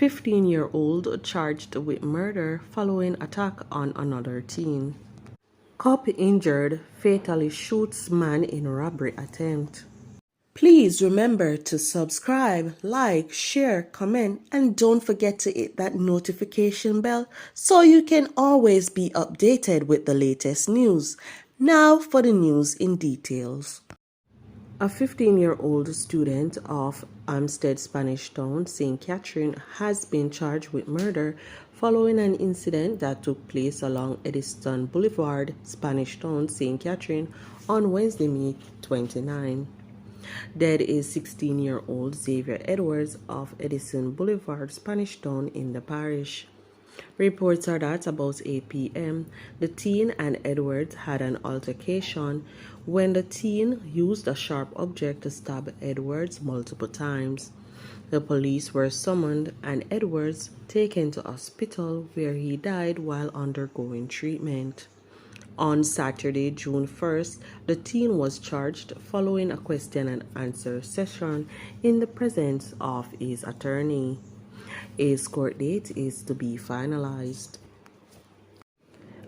15-year-old charged with murder following attack on another teen. Cop injured fatally shoots man in robbery attempt. Please remember to subscribe, like, share, comment, and don't forget to hit that notification bell so you can always be updated with the latest news. Now for the news in details. A 15-year-old student of Amstead Spanish Town, St. Catherine, has been charged with murder following an incident that took place along Edison Boulevard, Spanish Town, St. Catherine, on Wednesday, May 29. Dead is 16-year-old Xavier Edwards of Edison Boulevard, Spanish Town in the parish. Reports are that about 8 p.m., the teen and Edwards had an altercation when the teen used a sharp object to stab Edwards multiple times. The police were summoned and Edwards taken to hospital where he died while undergoing treatment. On Saturday, June 1st, the teen was charged following a question and answer session in the presence of his attorney. A court date is to be finalized.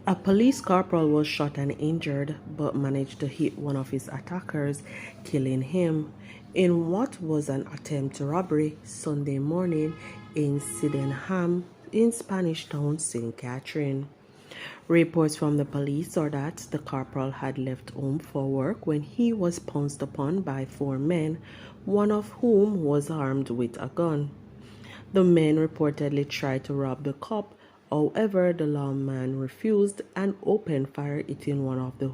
A police corporal was shot and injured but managed to hit one of his attackers, killing him in what was an attempt robbery Sunday morning in Sydenham in Spanish Town, St. Catherine. Reports from the police are that the corporal had left home for work when he was pounced upon by 4 men, one of whom was armed with a gun. The men reportedly tried to rob the cop, however the lawman refused and opened fire, hitting one of the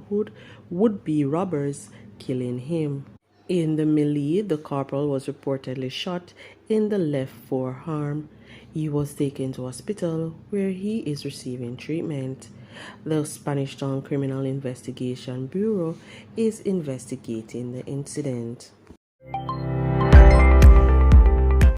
would-be robbers, killing him. In the melee, the corporal was reportedly shot in the left forearm. He was taken to hospital where he is receiving treatment. The Spanish Town Criminal Investigation Bureau is investigating the incident.